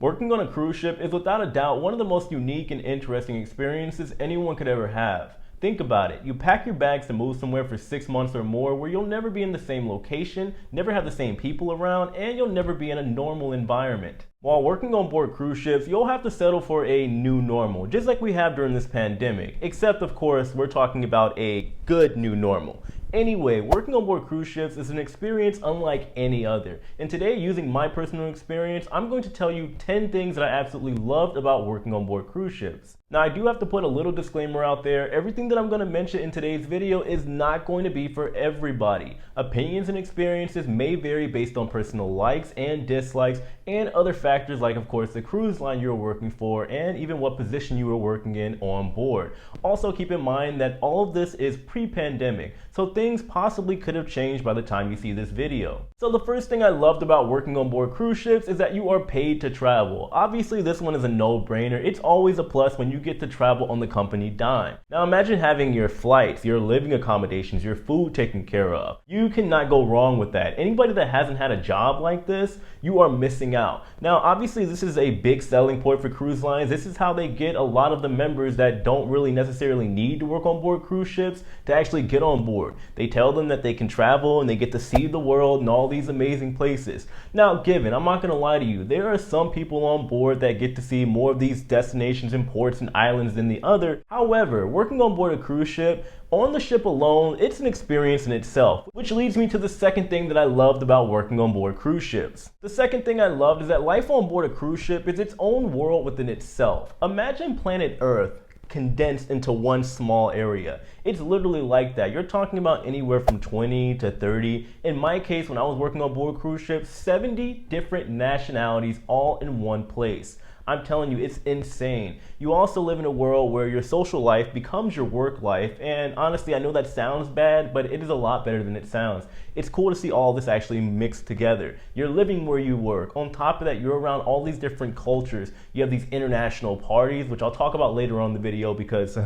Working on a cruise ship is without a doubt one of the most unique and interesting experiences anyone could ever have. Think about it. You pack your bags to move somewhere for 6 months or more where you'll never be in the same location, never have the same people around, and you'll never be in a normal environment. While working on board cruise ships, you'll have to settle for a new normal, just like we have during this pandemic. Except, of course, we're talking about a good new normal. Anyway, working on board cruise ships is an experience unlike any other. And today, using my personal experience, I'm going to tell you 10 things that I absolutely loved about working on board cruise ships. Now, I do have to put a little disclaimer out there. Everything that I'm going to mention in today's video is not going to be for everybody. Opinions and experiences may vary based on personal likes and dislikes and other factors like, of course, the cruise line you're working for and even what position you were working in on board. Also, keep in mind that all of this is pre-pandemic, so things possibly could have changed by the time you see this video. So the first thing I loved about working on board cruise ships is that you are paid to travel. Obviously, this one is a no-brainer. It's always a plus when you get to travel on the company dime. Now imagine having your flights, your living accommodations, your food taken care of. You cannot go wrong with that. Anybody that hasn't had a job like this, you are missing out. Now obviously this is a big selling point for cruise lines. This is how they get a lot of the members that don't really necessarily need to work on board cruise ships to actually get on board. They tell them that they can travel and they get to see the world and all these amazing places. Now given, I'm not gonna lie to you, there are some people on board that get to see more of these destinations and ports and islands than the other. However, working on board a cruise ship, on the ship alone, it's an experience in itself, which leads me to the second thing that I loved about working on board cruise ships. The second thing I loved is that life on board a cruise ship is its own world within itself. Imagine planet Earth condensed into one small area. It's literally like that. You're talking about anywhere from 20 to 30. In my case, when I was working on board cruise ships, 70 different nationalities all in one place. I'm telling you, it's insane. You also live in a world where your social life becomes your work life, and honestly, I know that sounds bad, but it is a lot better than it sounds. It's cool to see all this actually mixed together. You're living where you work. On top of that, you're around all these different cultures. You have these international parties, which I'll talk about later on in the video because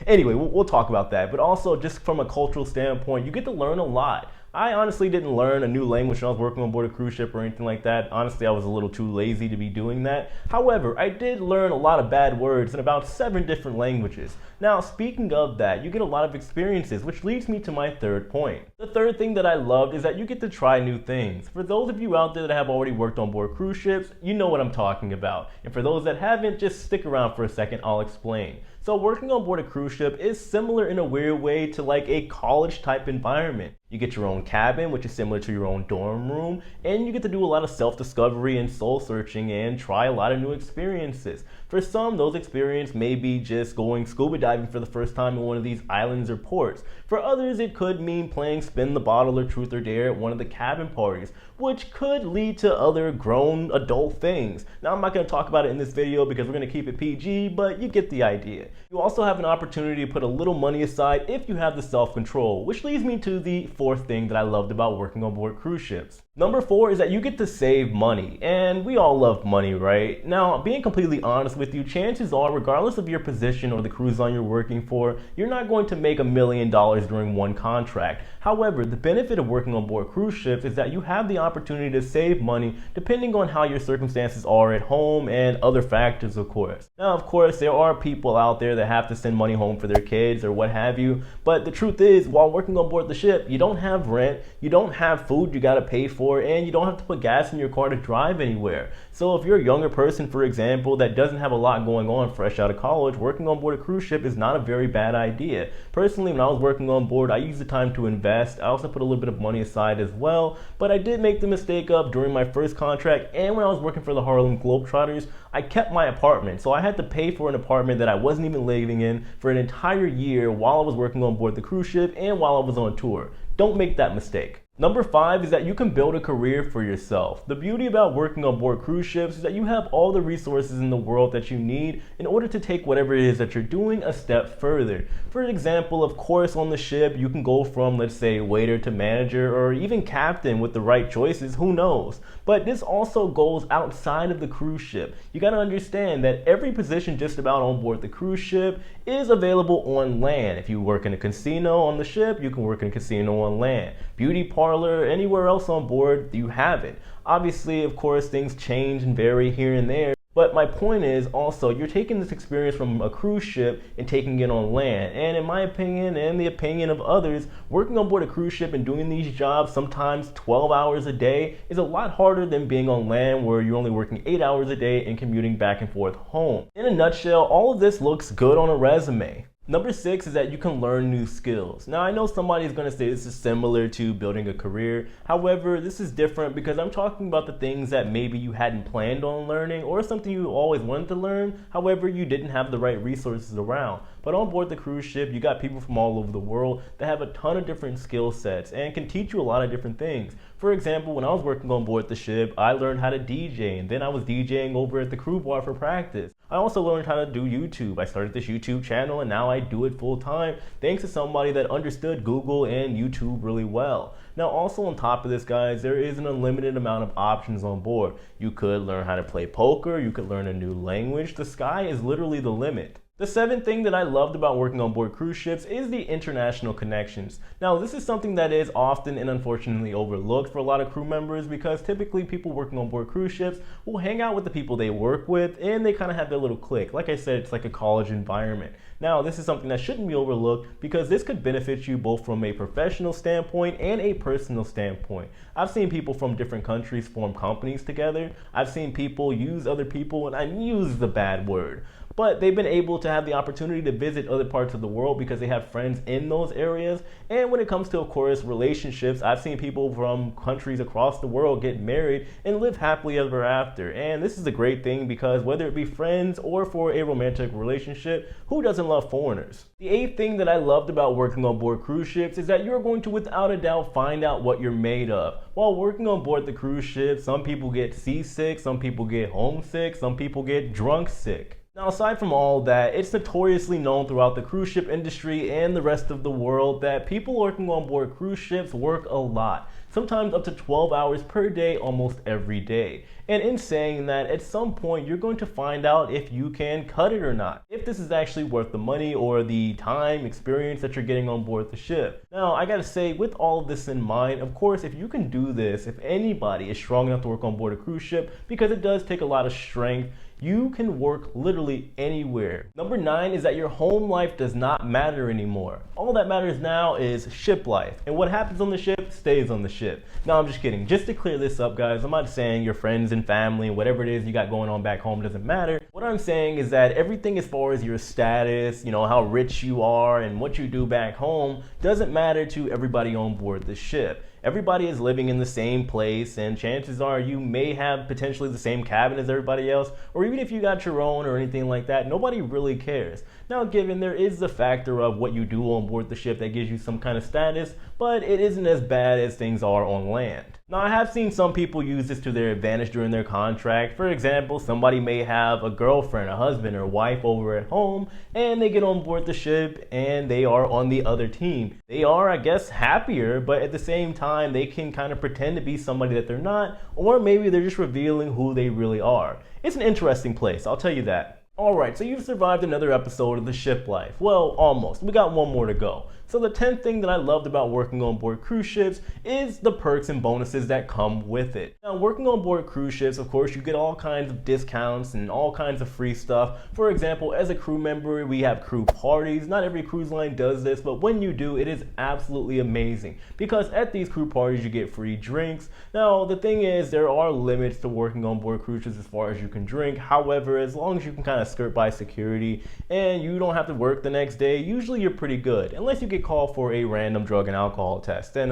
anyway, we'll talk about that. But also, just from a cultural standpoint, you get to learn a lot. I honestly didn't learn a new language when I was working on board a cruise ship or anything like that. Honestly, I was a little too lazy to be doing that. However, I did learn a lot of bad words in about 7 different languages. Now, speaking of that, you get a lot of experiences, which leads me to my third point. The third thing that I loved is that you get to try new things. For those of you out there that have already worked on board cruise ships, you know what I'm talking about. And for those that haven't, just stick around for a second, I'll explain. So working on board a cruise ship is similar in a weird way to like a college type environment. You get your own cabin, which is similar to your own dorm room, and you get to do a lot of self-discovery and soul searching and try a lot of new experiences. For some, those experiences may be just going scuba diving for the first time in one of these islands or ports. For others, it could mean playing spin the bottle or truth or dare at one of the cabin parties, which could lead to other grown adult things. Now, I'm not going to talk about it in this video because we're going to keep it PG, but you get the idea. You also have an opportunity to put a little money aside if you have the self-control, which leads me to the fourth thing that I loved about working on board cruise ships. Number 4 is that you get to save money, and we all love money, right? Now, being completely honest with you, chances are, regardless of your position or the cruise line you're working for, you're not going to make $1 million during one contract. However, the benefit of working on board cruise ships is that you have the opportunity to save money depending on how your circumstances are at home and other factors, of course. Now, of course, there are people out there that have to send money home for their kids or what have you, but the truth is, while working on board the ship, you don't have rent, you don't have food you gotta pay for, and you don't have to put gas in your car to drive anywhere. So if you're a younger person, for example, that doesn't have a lot going on fresh out of college, working on board a cruise ship is not a very bad idea. Personally, when I was working on board, I used the time to invest. I also put a little bit of money aside as well, but I did make the mistake of during my first contract and when I was working for the Harlem Globetrotters, I kept my apartment. So I had to pay for an apartment that I wasn't even living in for an entire year while I was working on board the cruise ship and while I was on tour. Don't make that mistake. Number 5 is that you can build a career for yourself. The beauty about working on board cruise ships is that you have all the resources in the world that you need in order to take whatever it is that you're doing a step further. For example, of course, on the ship, you can go from, let's say, waiter to manager or even captain with the right choices, who knows? But this also goes outside of the cruise ship. You gotta understand that every position just about on board the cruise ship is available on land. If you work in a casino on the ship, you can work in a casino on land. Beauty parlor, anywhere else on board, you have it. Obviously, of course, things change and vary here and there. But my point is also, you're taking this experience from a cruise ship and taking it on land. And in my opinion, and the opinion of others, working on board a cruise ship and doing these jobs, sometimes 12 hours a day, is a lot harder than being on land where you're only working 8 hours a day and commuting back and forth home. In a nutshell, all of this looks good on a resume. Number 6 is that you can learn new skills. Now, I know somebody is going to say this is similar to building a career. However, this is different because I'm talking about the things that maybe you hadn't planned on learning or something you always wanted to learn. However, you didn't have the right resources around. But on board the cruise ship, you got people from all over the world that have a ton of different skill sets and can teach you a lot of different things. For example, when I was working on board the ship, I learned how to DJ, and then I was DJing over at the crew bar for practice. I also learned how to do YouTube. I started this YouTube channel and now I do it full time thanks to somebody that understood Google and YouTube really well. Now, also on top of this, guys, there is an unlimited amount of options on board. You could learn how to play poker, you could learn a new language. The sky is literally the limit. The 7th thing that I loved about working on board cruise ships is the international connections. Now, this is something that is often and unfortunately overlooked for a lot of crew members because typically people working on board cruise ships will hang out with the people they work with and they kind of have their little clique. Like I said, it's like a college environment. Now, this is something that shouldn't be overlooked because this could benefit you both from a professional standpoint and a personal standpoint. I've seen people from different countries form companies together. I've seen people use other people, and I use the bad word, but they've been able to have the opportunity to visit other parts of the world because they have friends in those areas. And when it comes to, of course, relationships, I've seen people from countries across the world get married and live happily ever after. And this is a great thing because whether it be friends or for a romantic relationship, who doesn't love foreigners? The 8th thing that I loved about working on board cruise ships is that you're going to, without a doubt, find out what you're made of. While working on board the cruise ship, some people get seasick, some people get homesick, some people get drunk sick. Now, aside from all that, it's notoriously known throughout the cruise ship industry and the rest of the world that people working on board cruise ships work a lot, sometimes up to 12 hours per day, almost every day. And in saying that, at some point, you're going to find out if you can cut it or not, if this is actually worth the money or the time, experience that you're getting on board the ship. Now, I gotta say, with all of this in mind, of course, if you can do this, if anybody is strong enough to work on board a cruise ship, because it does take a lot of strength, you can work literally anywhere. Number 9 is that your home life does not matter anymore. All that matters now is ship life. And what happens on the ship stays on the ship. No, I'm just kidding. Just to clear this up, guys, I'm not saying your friends and family and whatever it is you got going on back home doesn't matter. What I'm saying is that everything as far as your status, how rich you are and what you do back home doesn't matter to everybody on board the ship. Everybody is living in the same place, and chances are you may have potentially the same cabin as everybody else, or even if you got your own or anything like that, nobody really cares. Now, given there is the factor of what you do on board the ship that gives you some kind of status, but it isn't as bad as things are on land. Now, I have seen some people use this to their advantage during their contract. For example, somebody may have a girlfriend, a husband, or wife over at home, and they get on board the ship and they are on the other team. They are, I guess, happier, but at the same time, they can kind of pretend to be somebody that they're not, or maybe they're just revealing who they really are. It's an interesting place, I'll tell you that. Alright, so you've survived another episode of the Ship Life. Well, almost. We got one more to go. So the 10th thing that I loved about working on board cruise ships is the perks and bonuses that come with it. Now, working on board cruise ships, of course, you get all kinds of discounts and all kinds of free stuff. For example, as a crew member, we have crew parties. Not every cruise line does this, but when you do, it is absolutely amazing because at these crew parties, you get free drinks. Now, the thing is, there are limits to working on board cruise ships as far as you can drink. However, as long as you can kind of skirt by security and you don't have to work the next day, usually you're pretty good, unless you get called for a random drug and alcohol test. And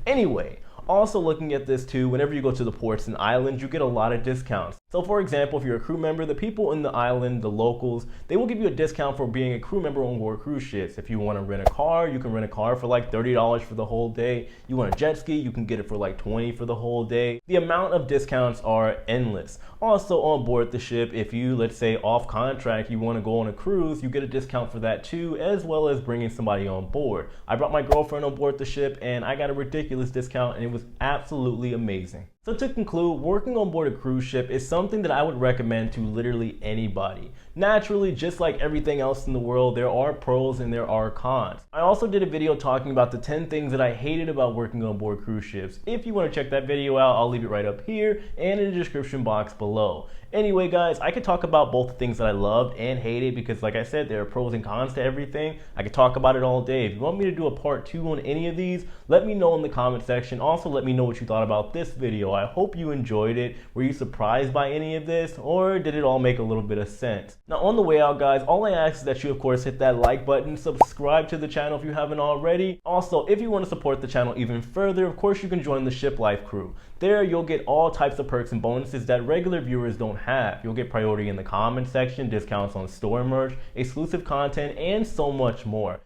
anyway, also looking at this too, whenever you go to the ports and islands, you get a lot of discounts. So for example, if you're a crew member, the people in the island, the locals, they will give you a discount for being a crew member on board cruise ships. If you want to rent a car, you can rent a car for like $30 for the whole day. You want a jet ski, you can get it for like $20 for the whole day. The amount of discounts are endless. Also on board the ship, if you, let's say off contract, you want to go on a cruise, you get a discount for that too, as well as bringing somebody on board. I brought my girlfriend on board the ship and I got a ridiculous discount and it was absolutely amazing. So to conclude, working on board a cruise ship is something that I would recommend to literally anybody. Naturally, just like everything else in the world, there are pros and there are cons. I also did a video talking about the 10 things that I hated about working on board cruise ships. If you want to check that video out, I'll leave it right up here and in the description box below. Anyway, guys, I could talk about both the things that I loved and hated because, like I said, there are pros and cons to everything. I could talk about it all day. If you want me to do a part 2 on any of these, let me know in the comment section. Also, let me know what you thought about this video. I hope you enjoyed it. Were you surprised by any of this, or did it all make a little bit of sense? Now, on the way out, guys, all I ask is that you, of course, hit that like button, subscribe to the channel if you haven't already. Also, if you want to support the channel even further, of course, you can join the Shiplife crew. There, you'll get all types of perks and bonuses that regular viewers don't have. You'll get priority in the comment section, discounts on store merch, exclusive content, and so much more.